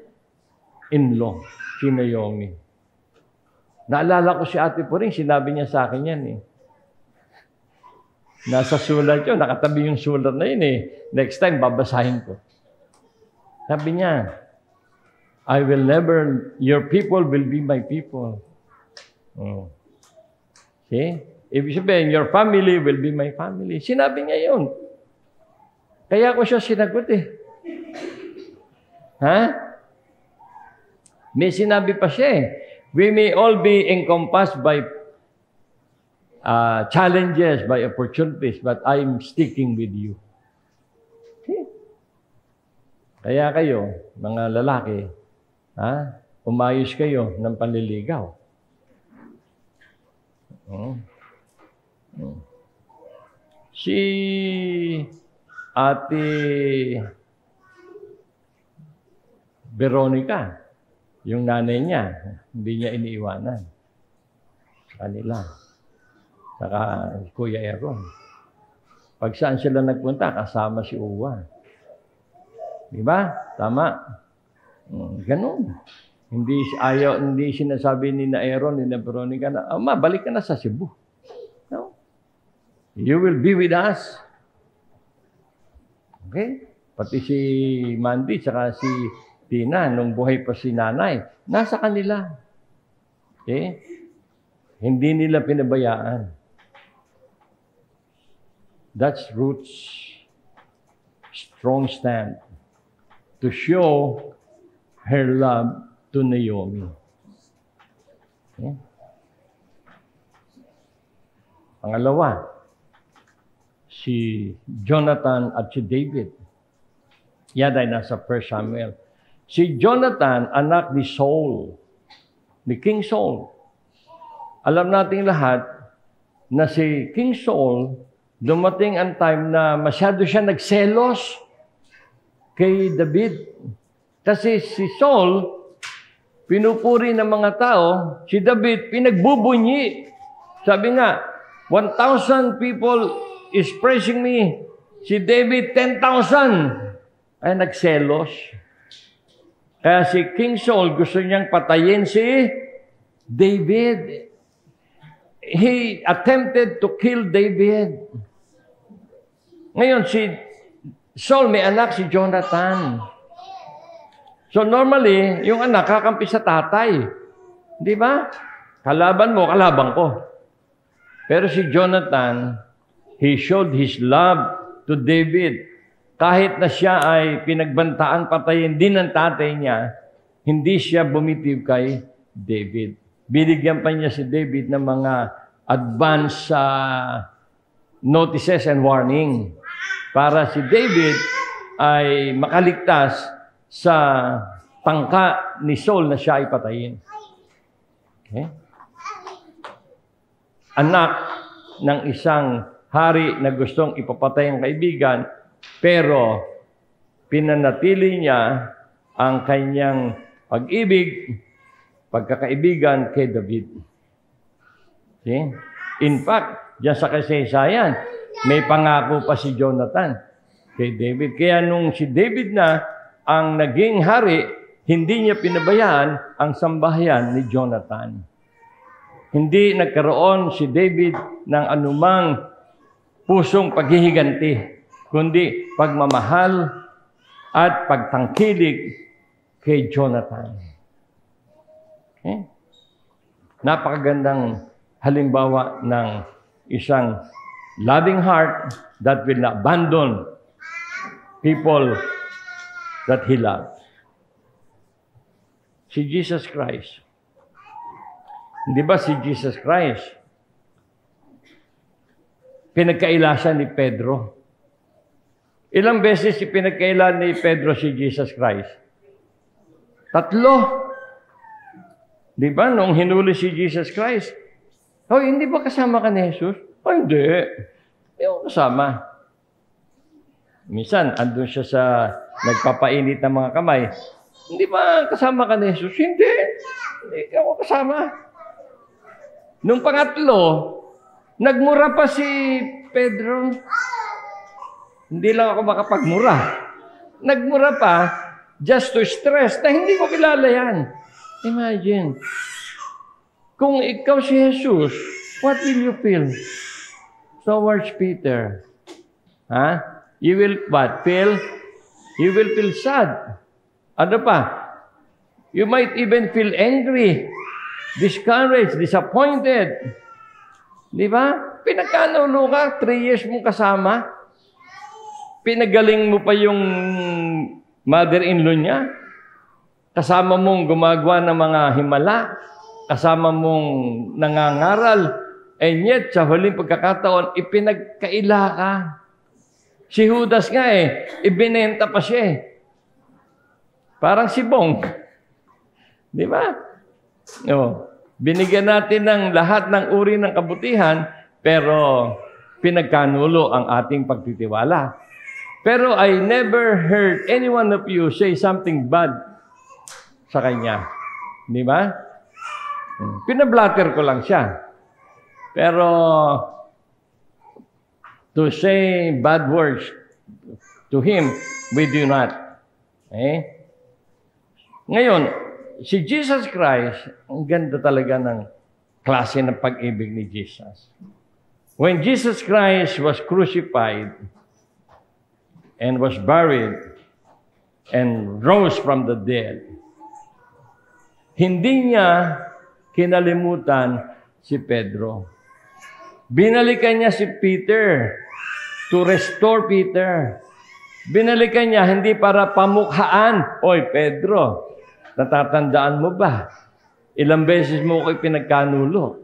si Naomi. Naalala ko si Ate Puring, sinabi niya sa akin yan eh. Nasa sulat yun, nakatabi yung sulat na yun eh. Next time, babasahin ko. Sabi niya, your people will be my people. Oh. See? Ibig sabihin, your family will be my family. Sinabi niya yun. Kaya ko siya sinagot eh. Ha? May sinabi pa siya eh. We may all be encompassed by challenges, by opportunities, but I'm sticking with you. See? Kaya kayo, mga lalaki, umayos kayo ng panliligaw. Si Ate Veronica, yung nanay niya, hindi niya iniiwanan sa kanila. Saka Kuya Aaron. Pag saan sila nagpunta, kasama si Uwa. Diba? Tama. Ganun. Hindi sinasabi ni na Aaron, ni na Veronica na, Ama, balik ka na sa Cebu. No? You will be with us. Okay? Pati si Mandy, saka si Tina, nung buhay pa si nanay, nasa kanila. Okay? Hindi nila pinabayaan. That's Ruth's strong stand to show her love to Naomi. Okay? Pangalawa, si Jonathan at si David. Yan ay nasa 1 Samuel. Si Jonathan, anak ni Saul, ni King Saul. Alam nating lahat na si King Saul, dumating ang time na masyado siya nagselos kay David. Kasi si Saul, pinupuri ng mga tao, si David, pinagbubunyi. Sabi nga, 1,000 people is praising me. Si David, 10,000. Ay, nagselos. Kaya si King Saul, gusto niyang patayin si David. He attempted to kill David. Ngayon, si Saul may anak, si Jonathan. So normally, yung anak kakampi sa tatay. Di ba? Kalaban mo, kalaban ko. Pero si Jonathan, he showed his love to David. Kahit na siya ay pinagbantaan patayin din ng tatay niya, hindi siya bumitiw kay David. Binigyan pa niya si David ng mga advance notices and warning para si David ay makaligtas sa tangka ni Saul na siya ay patayin. Okay? Anak ng isang hari na gustong ipapatay ang kaibigan, pero pinanatili niya ang kanyang pag-ibig, pagkakaibigan kay David. See? In fact, diyan sa kasaysayan, may pangako pa si Jonathan kay David. Kaya nung si David na ang naging hari, hindi niya pinabayaan ang sambahayan ni Jonathan. Hindi nagkaroon si David ng anumang pusong paghihiganti, kundi pagmamahal at pagtangkilik kay Jonathan. Okay? Napakagandang halimbawa ng isang loving heart that will not abandon people that He loves. Si Jesus Christ. Hindi ba si Jesus Christ? Pinagkaila siya ni Pedro. Ilang beses pinagkaila ni Pedro si Jesus Christ? 3. Di ba? Nung hinuli si Jesus Christ, hindi ba kasama ka ni Jesus? Hindi. Hindi ako kasama. Minsan, andun siya sa nagpapainit ng mga kamay. Hindi ba kasama ka ni Jesus? Hindi. Hindi ako kasama. Nung pangatlo, nagmura pa si Pedro. Hindi lang ako makapagmura. Nagmura pa just to stress na hindi ko kilala yan. Imagine, kung ikaw si Jesus, what will you feel towards Peter? You will what? You will feel sad. Ano pa? You might even feel angry, discouraged, disappointed. Di ba? Pinagkanulo ka, 3 years mong kasama. Pinagaling mo pa yung mother-in-law niya. Kasama mong gumagawa ng mga himala. Kasama mong nangangaral. And yet, sa huling pagkakataon, ipinagkaila ka. Si Judas nga ibinenta pa siya Parang si Bong. Di ba? Binigyan natin ng lahat ng uri ng kabutihan, pero pinagkanulo ang ating pagtitiwala. Pero I never heard any one of you say something bad sa kanya. Di ba? Pinablatter ko lang siya. Pero to say bad words to him, we do not. Ngayon, si Jesus Christ, ang ganda talaga ng klase ng pag-ibig ni Jesus. When Jesus Christ was crucified and was buried and rose from the dead, hindi niya kinalimutan si Pedro. Binalikan niya si Peter to restore Peter. Binalikan niya hindi para pamukhaan, "Oy, Pedro, natatandaan mo ba? Ilang beses mo ko pinagkanulo.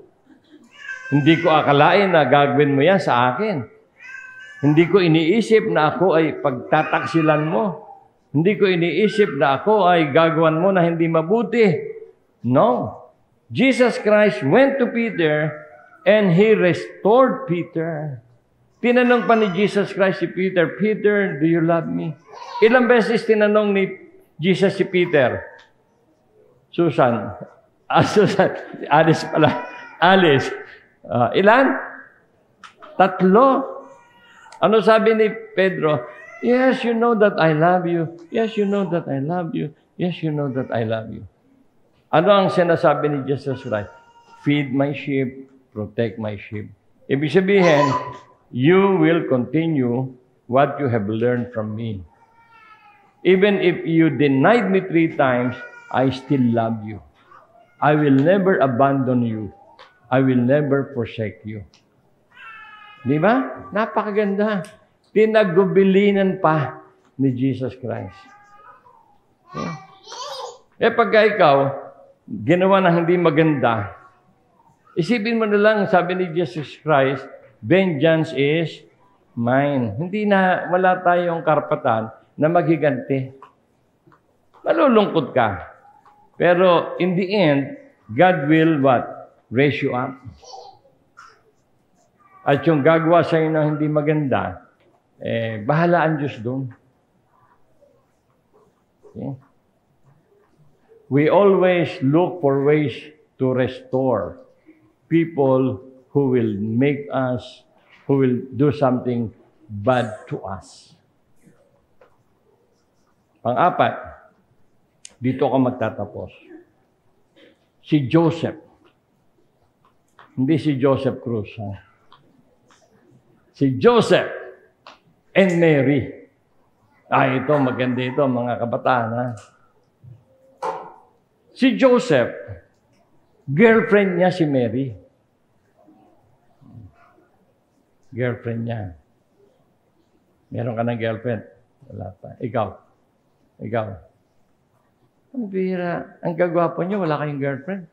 Hindi ko akalain na gagawin mo yan sa akin. Hindi ko iniisip na ako ay pagtataksilan mo. Hindi ko iniisip na ako ay gagawan mo na hindi mabuti." No. Jesus Christ went to Peter and He restored Peter. Tinanong pa ni Jesus Christ si Peter, "Peter, do you love me?" Ilang beses tinanong ni Jesus si Peter? Susan. Susan. Alice pala. Alice. Ilan? 3. Ano sabi ni Pedro? "Yes, you know that I love you. Yes, you know that I love you. Yes, you know that I love you." Ano ang sinasabi ni Jesus Christ? "Feed my sheep, protect my sheep." Ibig sabihin, you will continue what you have learned from me. Even if you denied me 3 times, I still love you. I will never abandon you. I will never forsake you. Di ba? Napakaganda. Tinagubilinan pa ni Jesus Christ. Pagka ikaw, ginawa na hindi maganda, isipin mo na lang, sabi ni Jesus Christ, "Vengeance is mine." Wala tayong karapatan na maghiganti. Malulungkot ka. Pero in the end, God will what? Raise you up. At yung gagawa sa'yo na hindi maganda, bahala ang Diyos doon. Okay? We always look for ways to restore people who will do something bad to us. Pang-4, dito ka magtatapos. Si Joseph. Hindi si Joseph Cruz. Si Joseph and Mary. Ito, maganda ito, mga kabataan. Si Joseph, girlfriend niya si Mary. Girlfriend niya. Meron ka ng girlfriend? Wala pa. Ikaw. Ang bira. Ang gagwapo niyo, wala kayong girlfriend.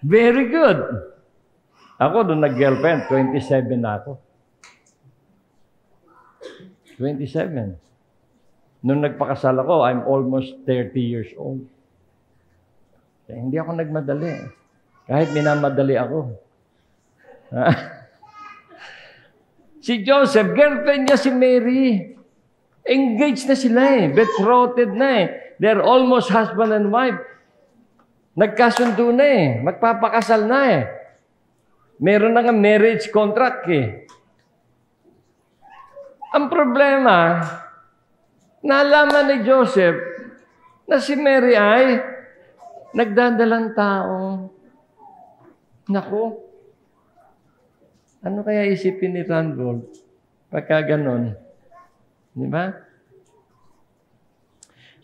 Very good. Ako, doon nag-girlfriend, 27 na ako. 27. Nung nagpakasal ako, I'm almost 30 years old. Kaya hindi ako nagmadali. Kahit minamadali ako. Si Joseph, girlfriend niya si Mary. Engaged na sila Betrothed na They're almost husband and wife. Nagkasundo na eh. Magpapakasal na eh. Meron na nga marriage contract eh. Ang problema, nalaman ni Joseph na si Mary ay nagdadalang tao. Naku, ano kaya isipin ni Rangold pagka ganon? Di ba?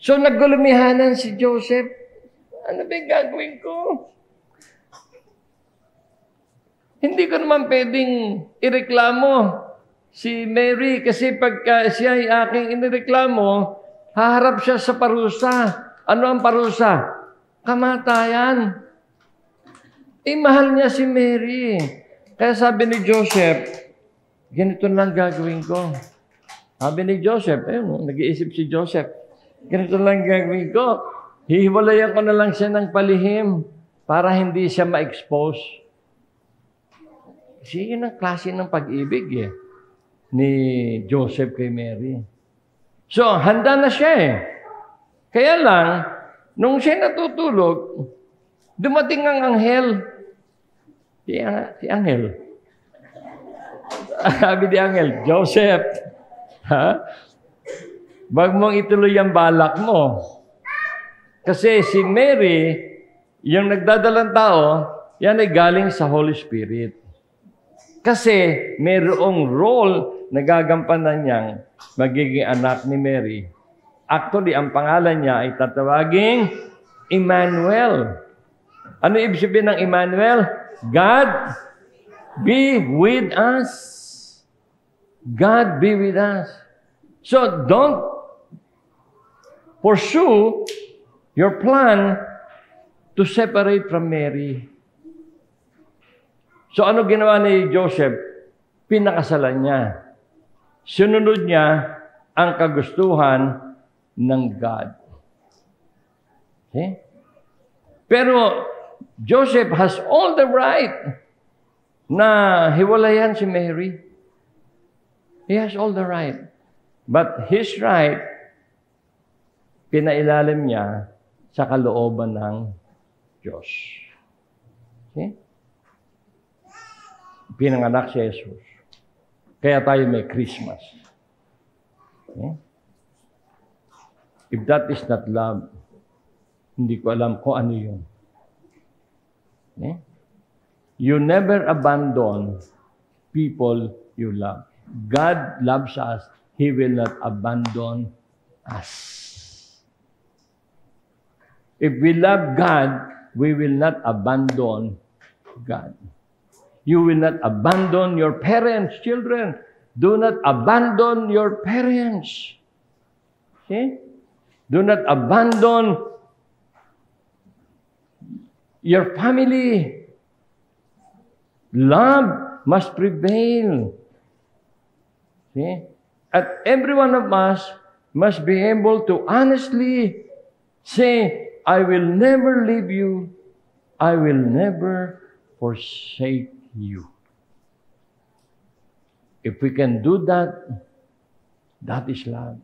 So, naggulumihanan si Joseph. Ano ba yung gagawin ko? Hindi ko naman pwedeng ireklamo si Mary kasi pagka siya ay aking inireklamo, haharap siya sa parusa. Ano ang parusa? Kamatayan. Mahal niya si Mary. Kaya sabi ni Joseph, ganito lang gagawin ko. Sabi ni Joseph, nag-iisip si Joseph, ganito lang gagawin ko. Hihiwalayan ko na lang siya ng palihim para hindi siya ma-expose. Kasi yun ang klase ng pag-ibig ni Joseph kay Mary. So, handa na siya Kaya lang, nung siya natutulog, dumating ang anghel. Si anghel. Sabi ni anghel, Joseph, wag mong ituloy ang balak mo. Kasi si Mary, yung nagdadalang tao, yan ay galing sa Holy Spirit. Kasi mayroong role na gagampanan niyang magiging anak ni Mary. Actually, ang pangalan niya ay tatawaging Emmanuel. Ano ibig sabihin ng Emmanuel? God be with us. God be with us. So don't pursue your plan to separate from Mary. So ano ginawa ni Joseph? Pinakasalan niya. Sinunod niya ang kagustuhan ng God. Okay? Pero Joseph has all the right na hiwalayan si Mary. He has all the right. But his right, pinailalim niya sa kalooban ng Diyos. Okay? Pinanganak si Jesus. Kaya tayo may Christmas. Okay? If that is not love, hindi ko alam kung ano yun. Okay? You never abandon people you love. God loves us. He will not abandon us. If we love God, we will not abandon God. You will not abandon your parents, children. Do not abandon your parents. Okay? Do not abandon your family. Love must prevail. Okay? At every one of us must be able to honestly say, I will never leave you. I will never forsake you. If we can do that, that is love.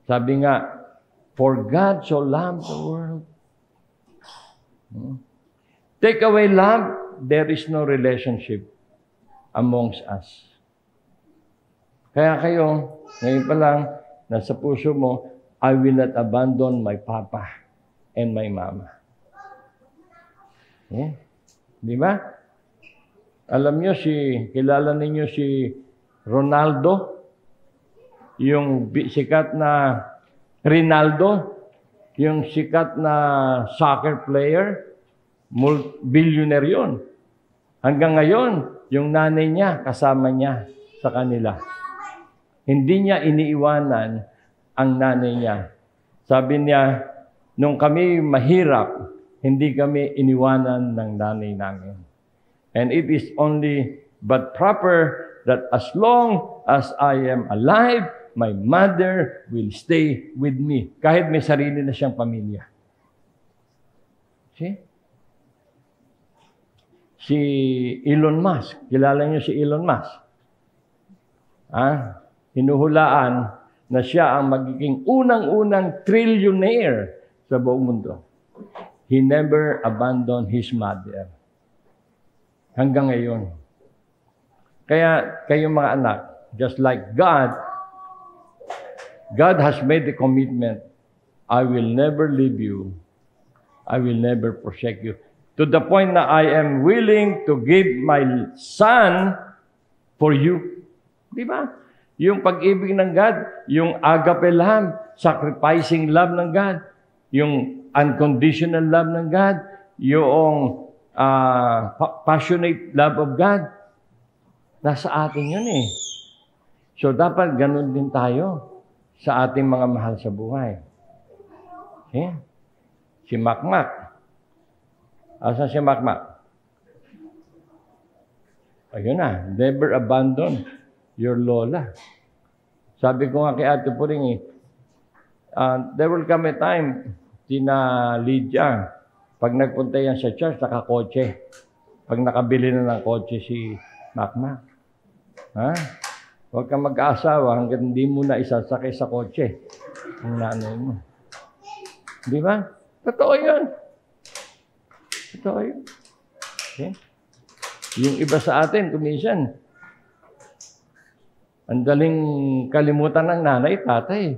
Sabi nga, for God so loved the world. Take away love, there is no relationship amongst us. Kaya kayo, ngayon pa lang, nasa puso mo, I will not abandon my papa and my mama. Okay? Di ba? Alam nyo, kilala ninyo si Ronaldo, yung sikat na Rinaldo, yung sikat na soccer player, billionaire yun. Hanggang ngayon, yung nanay niya, kasama niya sa kanila. Hindi niya iniiwanan ang nanay niya. Sabi niya, nung kami mahirap, hindi kami iniwanan ng nanay namin. And it is only but proper that as long as I am alive, my mother will stay with me. Kahit may sarili na siyang pamilya. See? Si Elon Musk. Kilala niyo si Elon Musk? Hinuhulaan na siya ang magiging unang-unang trillionaire sa buong mundo. He never abandoned his mother. Hanggang ngayon. Kaya kayong mga anak, just like God has made the commitment, I will never leave you. I will never forsake you. To the point na I am willing to give my son for you. Di ba? Yung pag-ibig ng God, yung agape love, sacrificing love ng God, yung unconditional love ng God, yung passionate love of God, nasa atin yun eh. So dapat ganun din tayo sa ating mga mahal sa buhay. Okay? Si Makmak. Asan si Makmak? Ayun na, never abandon your lola. Sabi ko nga kay Ate Puring, there will come a time, Tina Lydia, pag nagpunta yan sa church, nakakotse. Pag nakabili na ng kotse si Makmak. Ha? Huwag kang mag-aasawa hanggang hindi mo na isasakay sa kotse ang nanay mo. Di ba? Totoo yun. Totoo yun. Okay? Yung iba sa atin, kuminsan, ang daling kalimutan ng nanay, tatay.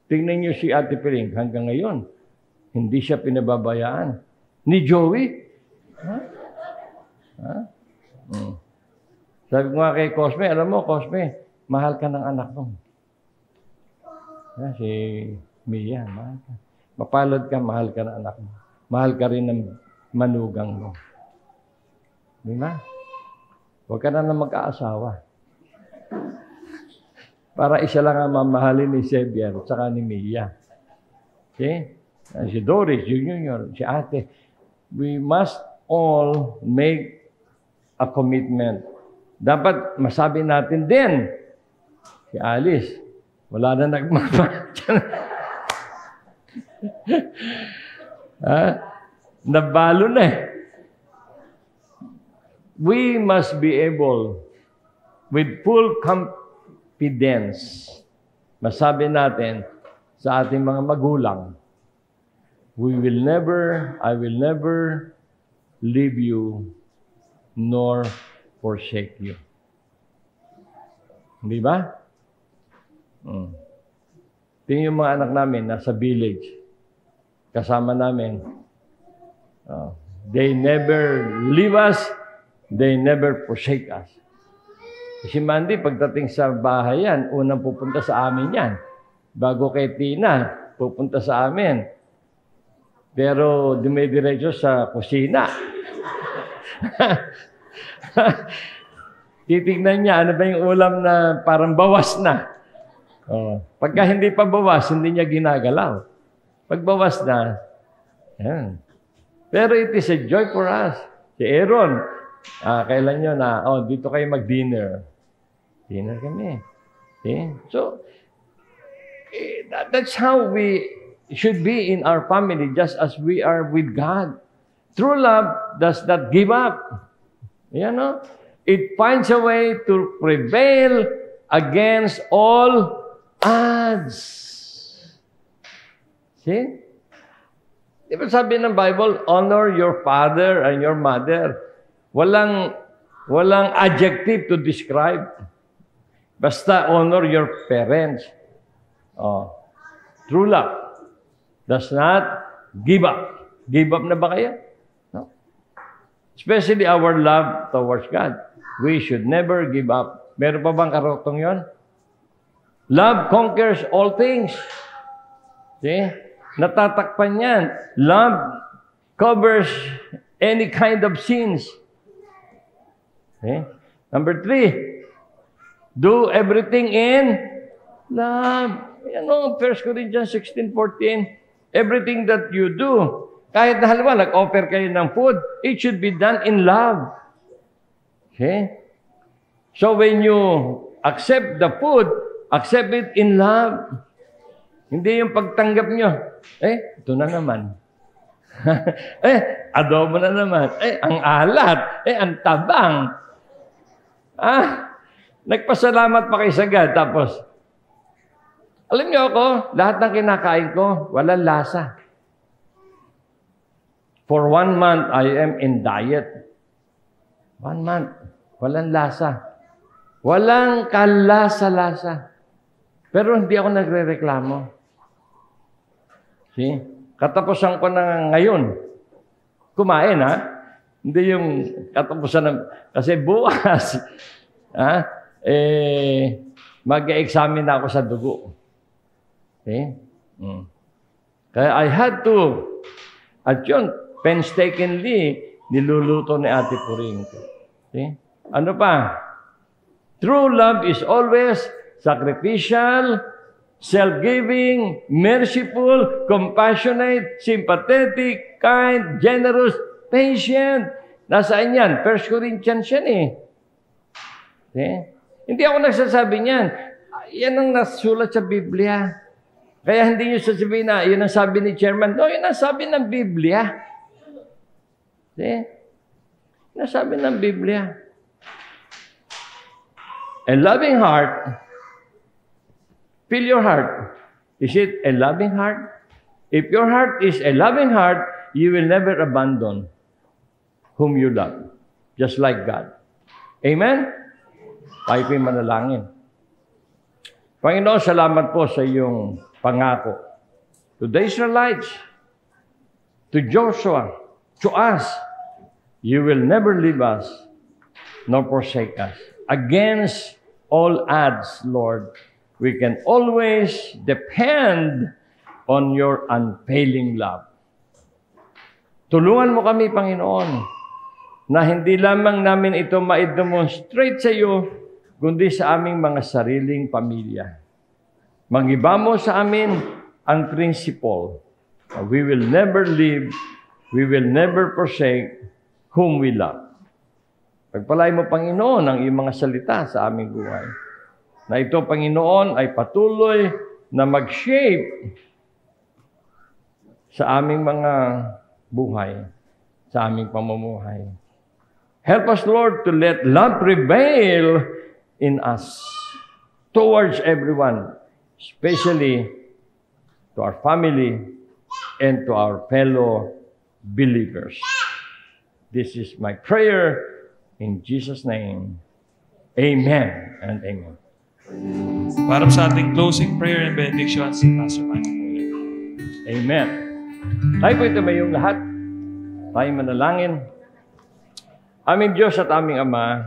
Tingnan niyo si Ate Piring hanggang ngayon. Hindi siya pinababayaan. Ni Joey. Ha? Ha? Sabi ko nga kay Cosme, alam mo, Cosme, mahal ka ng anak mo. Si Mia, mahal ka. Mapalad ka, mahal ka ng anak mo. Mahal ka rin ng manugang mo. Di ba? Huwag ka na mag-aasawa. Para isa lang ang mamahalin ni Xavier at saka ni Mia. Okay? Si Doris, Junior, si Ate. We must all make a commitment. Dapat masabi natin din, si Alice, wala na nagmamahal. Nabalo na eh. We must be able, with full confidence, masabi natin sa ating mga magulang, I will never leave you nor forsake you. Di ba? Tingin yung mga anak namin nasa village. Kasama namin. They never leave us. They never forsake us. Si Mandy, pagdating sa bahay yan, unang pupunta sa amin yan. Bago kay Tina, pupunta sa amin. Pero dumidiretso sa kusina. Titignan niya, ano ba yung ulam na parang bawas na. Pagka hindi pa bawas, hindi niya ginagalaw. Pag bawas na, yan. Pero it is a joy for us. Si Aaron, kailan nyo na, dito kayo mag-dinner. Dinner kami. Okay? So, that's how we should be in our family, just as we are with God. True love does not give up. You know? It finds a way to prevail against all odds. See? Di ba sabi ng Bible, honor your father and your mother. Walang adjective to describe. Basta honor your parents. True love does not give up. Give up na ba kayo? No. Especially our love towards God. We should never give up. Meron pa bang karotong yon? Love conquers all things. See? Natatakpan yan. Love covers any kind of sins. Okay? Number 3, do everything in love. You know, 1 Corinthians 16:14, everything that you do, kahit na halimbawa, nag-offer kayo ng food, it should be done in love. Okay? So when you accept the food, accept it in love. Hindi yung pagtanggap nyo, ito na naman. Adobo na naman. Ang alat. Ang tabang. Nagpasalamat pa kayo sa God. Tapos, Alam niyo ako, lahat ng kinakain ko, walang lasa. For 1 month, I am in diet. 1 month, walang lasa. Walang kalasa-lasa. Pero hindi ako nagre-reklamo. See? Katapusan ko na ngayon. Kumain, ha? Hindi yung katapusan ng... Kasi bukas, mag-examine ako sa dugo. Okay? Kaya I had to, at yun, painstakingly, niluluto ni Ate Puring. Okay? Ano pa? True love is always sacrificial, self-giving, merciful, compassionate, sympathetic, kind, generous, patient. Nasaan yan? 1 Corinthians yan eh. Okay? Hindi ako nagsasabi niyan. Yan ang nasulat sa Biblia. Kaya hindi nyo sasabihin na, yun ang sabi ni Chairman. No, yun ang sabi ng Biblia. Okay? Yun ang sabi ng Biblia. A loving heart, feel your heart. Is it a loving heart? If your heart is a loving heart, you will never abandon whom you love. Just like God. Amen? Tayo po'y manalangin. Panginoon, salamat po sa iyong pangako. To the Israelites, to Joshua, to us, you will never leave us nor forsake us. Against all odds, Lord, we can always depend on your unfailing love. Tulungan mo kami, Panginoon, na hindi lamang namin ito ma-demonstrate sa iyo, kundi sa aming mga sariling pamilya. Mangiba mo sa amin ang principle. We will never leave, we will never forsake whom we love. Pagpalay mo, Panginoon, ang iyong mga salita sa aming buhay. Na ito, Panginoon, ay patuloy na mag-shape sa aming mga buhay, sa aming pamumuhay. Help us, Lord, to let love prevail in us towards everyone, especially to our family and to our fellow believers. This is my prayer in Jesus' name. Amen and amen. Para sa ating closing prayer and benediction, si Pastor Manny. Amen. Tayo po ito mayong lahat. Tayo manalangin. Aming Diyos at aming Ama,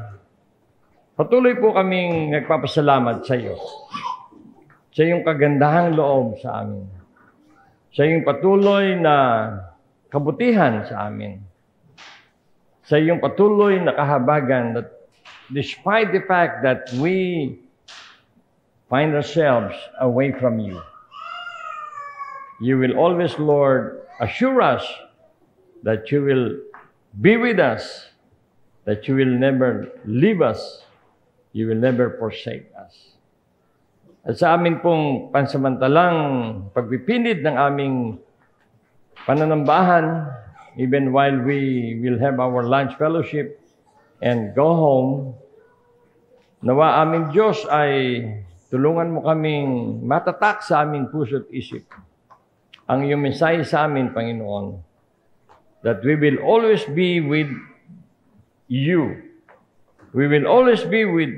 patuloy po kaming nagpapasalamat sa iyo. Sa iyong kagandahang loob sa amin. Sa iyong patuloy na kabutihan sa amin. Sa iyong patuloy na kahabagan that despite the fact that we find ourselves away from you, you will always, Lord, assure us that you will be with us, that you will never leave us, you will never forsake us. At sa amin pong pansamantalang pagpipinid ng aming pananambahan, even while we will have our lunch fellowship and go home, nawa aming Diyos ay tulungan mo kaming matatak sa aming puso at isip ang iyong mensahe sa amin, Panginoon, that we will always be with you. We will always be with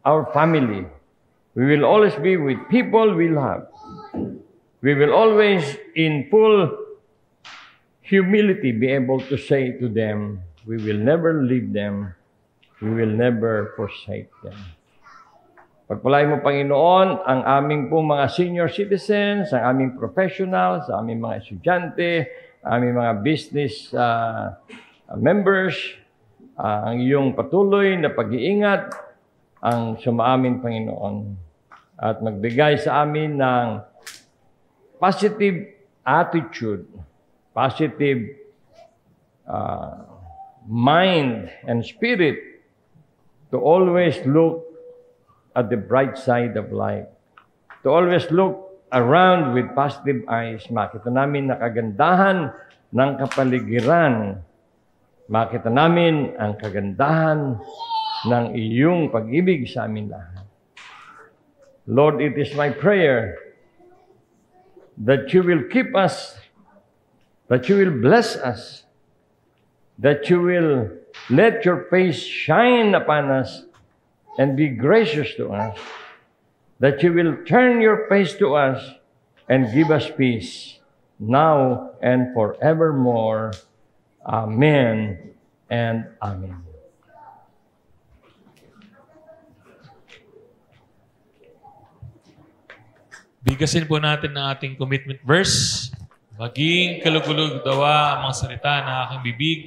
our family. We will always be with people we love. We will always, in full humility, be able to say to them, we will never leave them, we will never forsake them. Pagpalain mo, Panginoon, ang aming pong mga senior citizens, ang aming professionals, ang aming mga estudyante, ang aming mga business members, ang iyong patuloy na pag-iingat ang sumaamin, Panginoon, at magbigay sa amin ng positive attitude, positive mind and spirit to always look at the bright side of life. To always look around with positive eyes. Makita namin na kagandahan ng kapaligiran. Makita namin ang kagandahan ng iyong pag-ibig sa amin lahat. Lord, it is my prayer that you will keep us, that you will bless us, that you will let your face shine upon us and be gracious to us, that you will turn your face to us and give us peace, now and forevermore. Amen and amen. Bigasin po natin ang ating commitment verse. Maging kalugulog dawa ang mga salita na aking bibig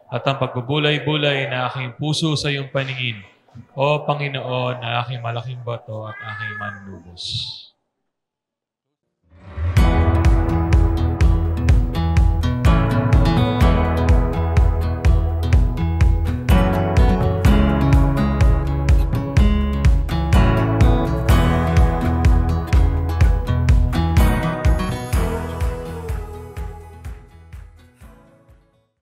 at ang pagbubulay-bulay na aking puso sa iyong paningin. O Panginoon, na aking malaking bato at aking manlubos.